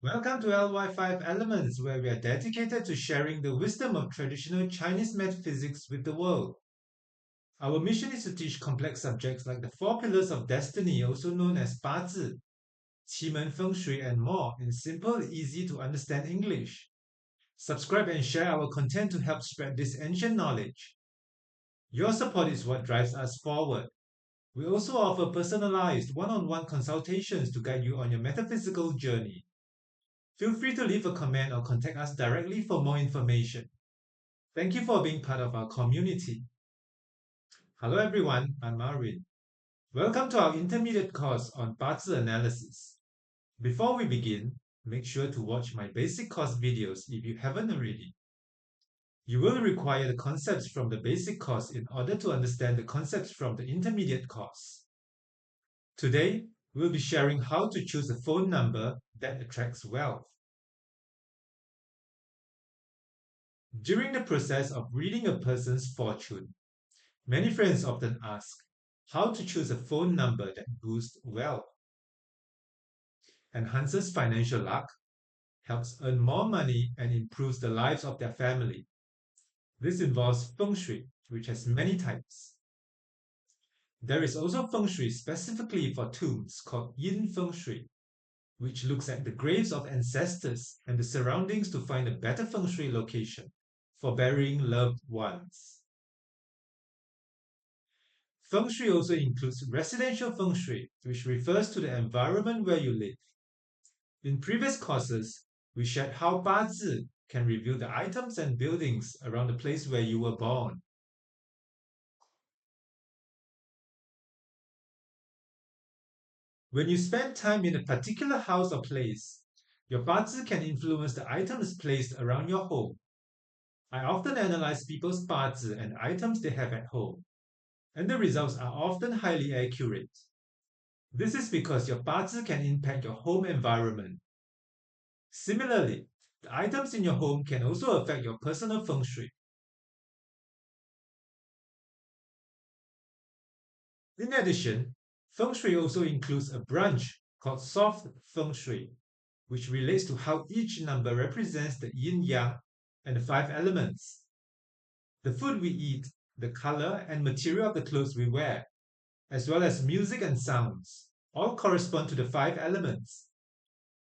Welcome to LyFiveElements, where we are dedicated to sharing the wisdom of traditional Chinese metaphysics with the world. Our mission is to teach complex subjects like the four pillars of destiny, also known as Bazi, Qi Feng Shui, and more in simple, easy to understand English. Subscribe and share our content to help spread this ancient knowledge. Your support is what drives us forward. We also offer personalized one-on-one consultations to guide you on your metaphysical journey. Feel free to leave a comment or contact us directly for more information. Thank you for being part of our community. Hello everyone, I'm Marvin. Welcome to our intermediate course on Bazi analysis. Before we begin, make sure to watch my basic course videos if you haven't already. You will require the concepts from the basic course in order to understand the concepts from the intermediate course. Today, we'll be sharing how to choose a phone number that attracts wealth. During the process of reading a person's fortune, many friends often ask how to choose a phone number that boosts wealth, enhances financial luck, helps earn more money, and improves the lives of their family. This involves Feng Shui, which has many types. There is also Feng Shui specifically for tombs called Yin Feng Shui, which looks at the graves of ancestors and the surroundings to find a better Feng Shui location for burying loved ones. Feng Shui also includes residential Feng Shui, which refers to the environment where you live. In previous courses, we shared how Bazi can reveal the items and buildings around the place where you were born. When you spend time in a particular house or place, your Bazi can influence the items placed around your home. I often analyze people's Bazi and items they have at home, and the results are often highly accurate. This is because your Bazi can impact your home environment. Similarly, the items in your home can also affect your personal Feng Shui. In addition, Feng Shui also includes a branch called Soft Feng Shui, which relates to how each number represents the yin-yang and the five elements. The food we eat, the color and material of the clothes we wear, as well as music and sounds, all correspond to the five elements.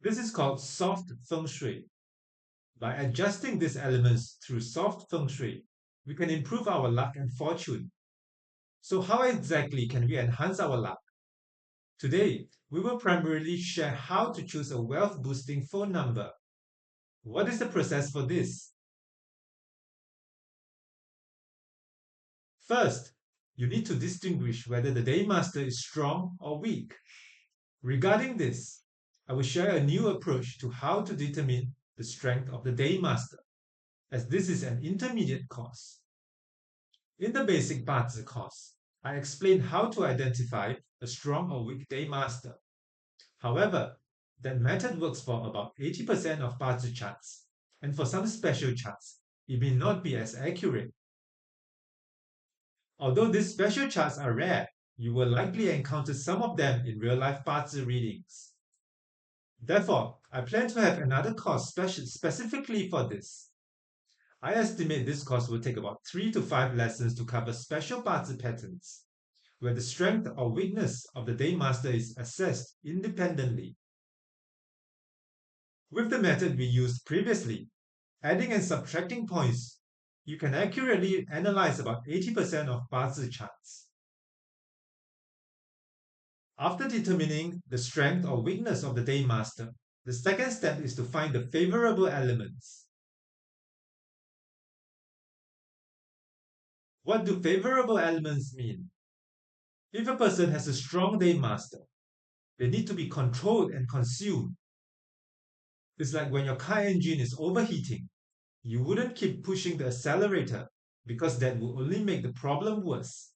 This is called Soft Feng Shui. By adjusting these elements through Soft Feng Shui, we can improve our luck and fortune. So how exactly can we enhance our luck? Today, we will primarily share how to choose a wealth-boosting phone number. What is the process for this? First, you need to distinguish whether the Daymaster is strong or weak. Regarding this, I will share a new approach to how to determine the strength of the Daymaster, as this is an intermediate course. In the basic Bazi course, I explained how to identify a strong or weak Daymaster. However, that method works for about 80% of Bazi charts, and for some special charts, it may not be as accurate. Although these special charts are rare, you will likely encounter some of them in real-life Bazi readings. Therefore, I plan to have another course specifically for this. I estimate this course will take about 3 to 5 lessons to cover special Bazi patterns, where the strength or weakness of the Daymaster is assessed independently. With the method we used previously, adding and subtracting points, you can accurately analyze about 80% of Bazi charts. After determining the strength or weakness of the Daymaster, the second step is to find the favorable elements. What do favorable elements mean? If a person has a strong Daymaster, they need to be controlled and consumed. It's like when your car engine is overheating. You wouldn't keep pushing the accelerator because that will only make the problem worse.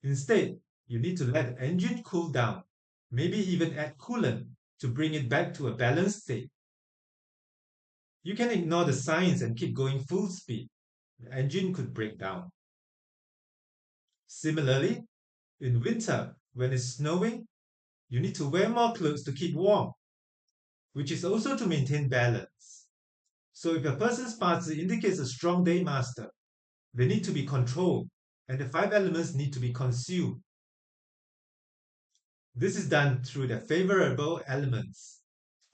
Instead, you need to let the engine cool down, maybe even add coolant to bring it back to a balanced state. You can ignore the signs and keep going full speed. The engine could break down. Similarly, in winter, when it's snowing, you need to wear more clothes to keep warm. which is also to maintain balance. So if a person's Bazi indicates a strong day master, they need to be controlled, and the 5 elements need to be consumed. This is done through the favorable elements.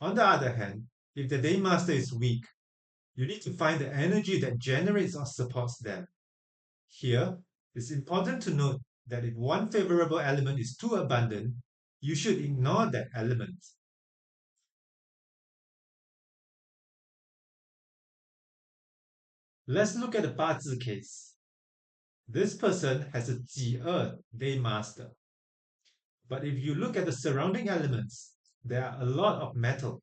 On the other hand, if the day master is weak, you need to find the energy that generates or supports them. Here, it's important to note that if one favorable element is too abundant, you should ignore that element. Let's look at the Bazi case. This person has a Ji day master. But if you look at the surrounding elements, there are a lot of metal,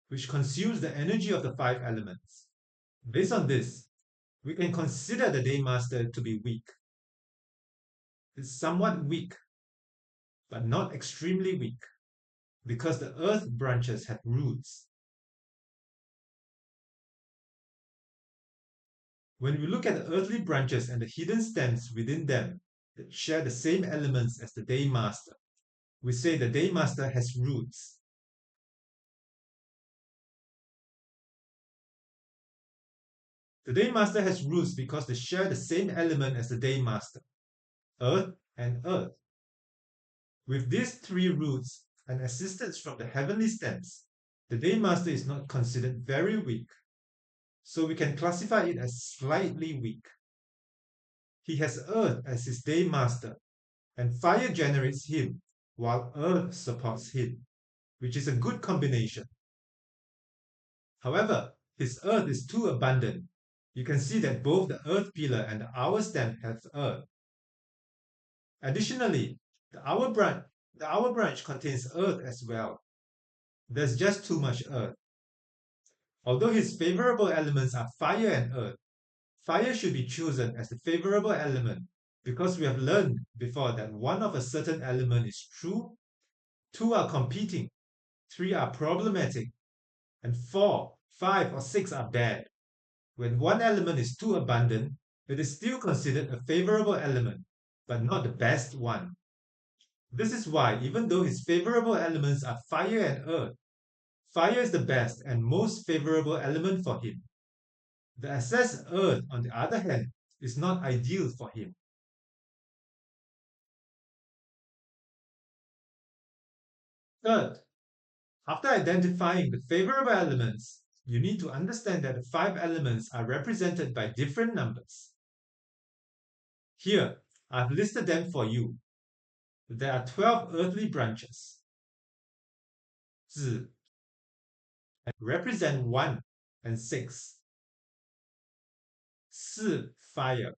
which consumes the energy of the 5 elements. Based on this, we can consider the day master to be weak. It's somewhat weak, but not extremely weak, because the earth branches have roots. When we look at the earthly branches and the hidden stems within them that share the same elements as the day master, we say the day master has roots. The day master has roots because they share the same element as the day master, earth and earth. With these 3 roots and assistance from the heavenly stems, the day master is not considered very weak, so we can classify it as slightly weak. He has earth as his day master, and fire generates him, while earth supports him, which is a good combination. However, his earth is too abundant. You can see that both the earth pillar and the hour stem have earth. Additionally, the hour branch contains earth as well. There's just too much earth. Although his favorable elements are fire and earth, fire should be chosen as the favorable element because we have learned before that one of a certain element is true, 2 are competing, 3 are problematic, and 4, 5, or 6 are bad. When one element is too abundant, it is still considered a favorable element, but not the best one. This is why, even though his favorable elements are fire and earth, fire is the best and most favorable element for him. The excess earth, on the other hand, is not ideal for him. Third, after identifying the favorable elements, you need to understand that the 5 elements are represented by different numbers. Here, I've listed them for you. There are 12 earthly branches. Zi represent 1 and 6. Si fire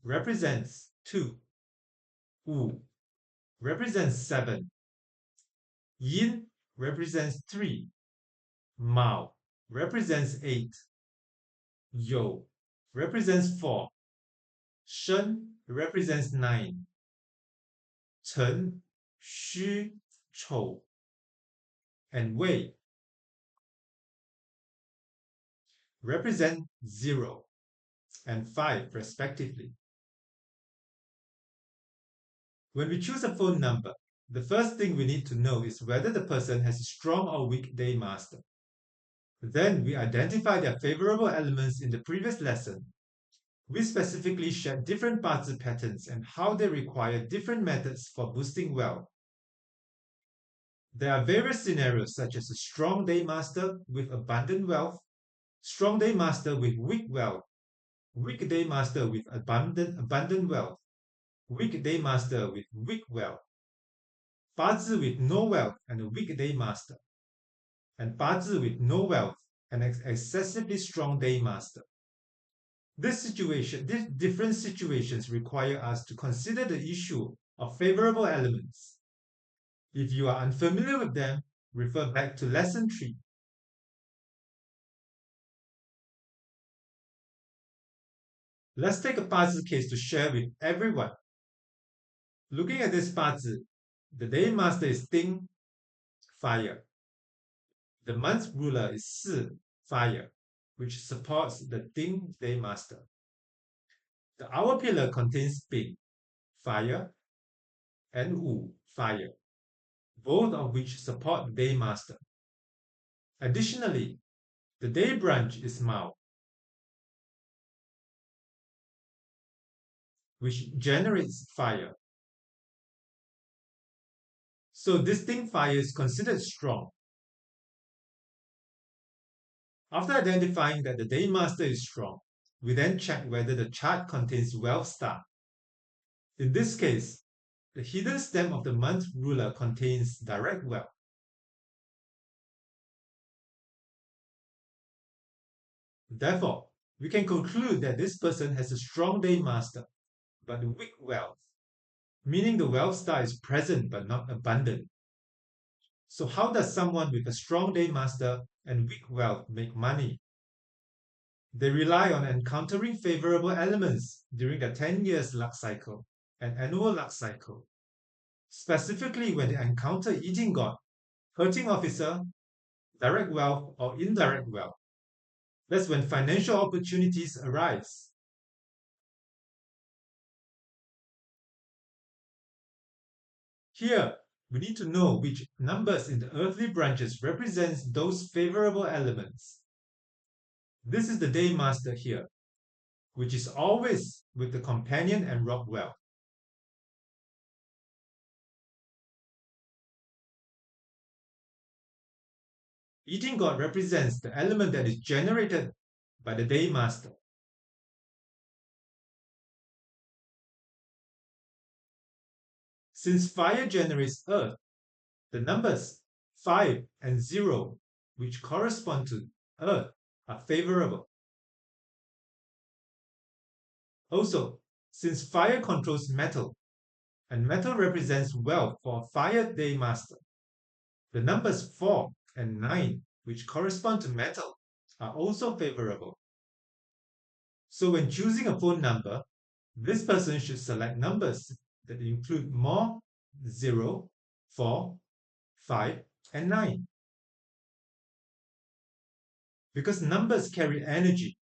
represents 2. Wu represents 7. Yin represents 3. Mao represents 8. You represents 4. Shen represents 9. Chen, Xu, Chou, and Wei represent 0 and 5 respectively. When we choose a phone number, the first thing we need to know is whether the person has a strong or weak day master. Then we identify their favorable elements in the previous lesson. We specifically shared different Bazi patterns and how they require different methods for boosting wealth. There are various scenarios such as a strong day master with abundant wealth, strong day master with weak wealth, weak day master with abundant wealth, weak day master with weak wealth, Bazi with no wealth and a weak day master, and Bazi with no wealth and excessively strong day master. These different situations require us to consider the issue of favorable elements. If you are unfamiliar with them, refer back to lesson 3. Let's take a Bazi case to share with everyone. Looking at this Bazi, the day master is Ding, fire. The month ruler is Si, fire, which supports the Ding day master. The hour pillar contains Bing, fire, and Wu, fire. both of which support the day master. Additionally, the day branch is Mao, which generates fire. So distinct fire is considered strong. After identifying that the day master is strong, we then check whether the chart contains wealth star. In this case, the hidden stem of the month ruler contains direct wealth. Therefore, we can conclude that this person has a strong day master, but weak wealth, meaning the wealth star is present but not abundant. So how does someone with a strong day master and weak wealth make money? They rely on encountering favorable elements during the 10 years luck cycle and annual luck cycle. Specifically when they encounter eating god, hurting officer, direct wealth, or indirect wealth. That's when financial opportunities arise. Here, we need to know which numbers in the earthly branches represents those favorable elements. This is the day master here, which is always with the companion and rock well. Eating god represents the element that is generated by the day master. Since fire generates earth, the numbers 5 and 0, which correspond to earth, are favorable. Also, since fire controls metal, and metal represents wealth for a fire day master, the numbers 4 and 9, which correspond to metal, are also favorable. So when choosing a phone number, this person should select numbers that include more 0, 4, 5, and 9. Because numbers carry energy.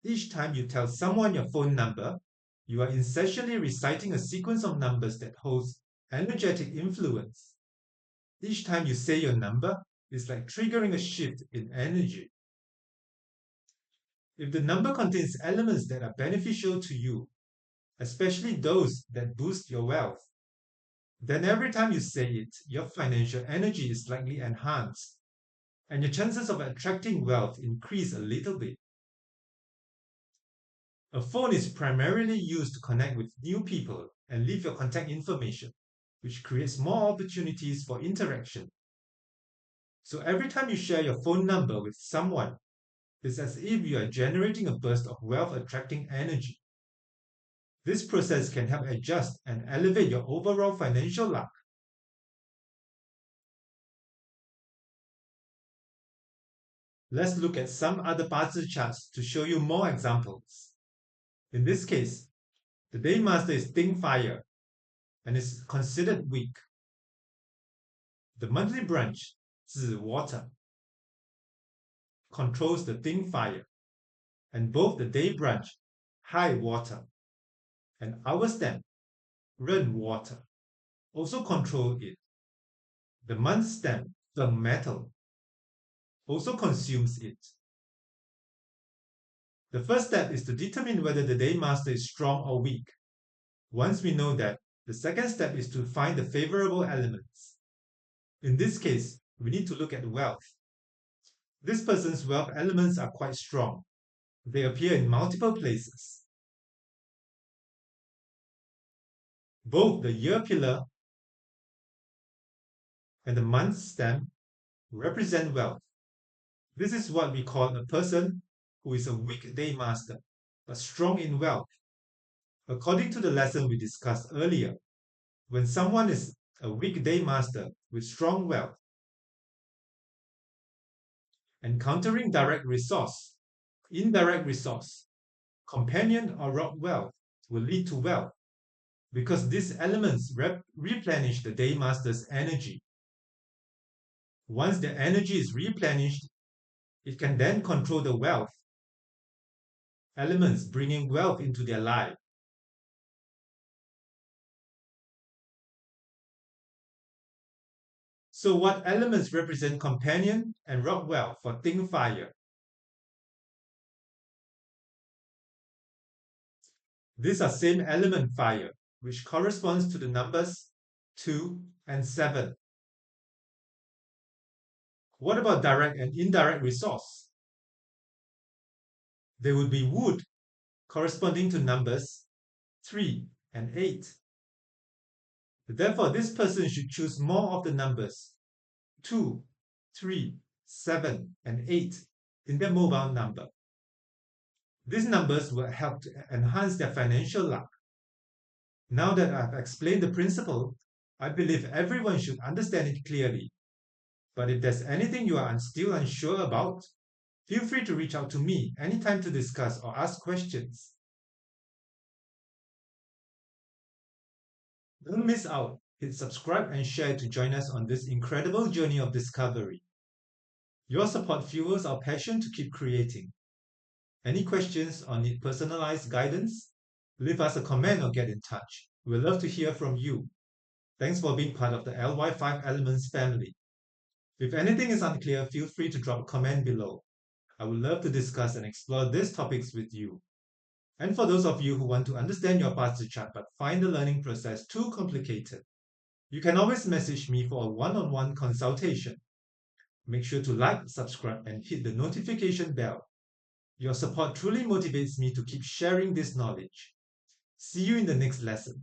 Each time you tell someone your phone number, you are essentially reciting a sequence of numbers that holds energetic influence. Each time you say your number, it's like triggering a shift in energy. If the number contains elements that are beneficial to you, especially those that boost your wealth, then every time you say it, your financial energy is likely enhanced, and your chances of attracting wealth increase a little bit. A phone is primarily used to connect with new people and leave your contact information, which creates more opportunities for interaction. So every time you share your phone number with someone, it's as if you are generating a burst of wealth attracting energy. This process can help adjust and elevate your overall financial luck. Let's look at some other Bazi charts to show you more examples. In this case, the day master is Ding Fire and is considered weak. The monthly branch, Zi Water, controls the Ding Fire, and both the day branch, High Water, and our stem, Ren Water, also control it. The month stem, Feng Metal, also consumes it. The first step is to determine whether the day master is strong or weak. Once we know that, the second step is to find the favorable elements. In this case, we need to look at wealth. This person's wealth elements are quite strong. They appear in multiple places. Both the year pillar and the month stem represent wealth. This is what we call a person who is a weak day master, but strong in wealth. According to the lesson we discussed earlier, when someone is a weak day master with strong wealth, encountering direct resource, indirect resource, companion or rock wealth will lead to wealth because these elements replenish the day master's energy. Once the energy is replenished, it can then control the wealth elements, bringing wealth into their life. So what elements represent companion and rock well for Think Fire? These are same element fire, which corresponds to the numbers 2 and 7. What about direct and indirect resource? They would be wood, corresponding to numbers 3 and 8. Therefore, this person should choose more of the numbers 2, 3, 7, and 8 in their mobile number. These numbers will help to enhance their financial luck. Now that I've explained the principle, I believe everyone should understand it clearly. But if there's anything you are still unsure about, feel free to reach out to me anytime to discuss or ask questions. Don't miss out. Hit subscribe and share to join us on this incredible journey of discovery. Your support fuels our passion to keep creating. Any questions or need personalized guidance? Leave us a comment or get in touch. We'd love to hear from you. Thanks for being part of the LY5Elements family. If anything is unclear, feel free to drop a comment below. I would love to discuss and explore these topics with you. And for those of you who want to understand your Bazi chart but find the learning process too complicated, you can always message me for a one-on-one consultation. Make sure to like, subscribe, and hit the notification bell. Your support truly motivates me to keep sharing this knowledge. See you in the next lesson.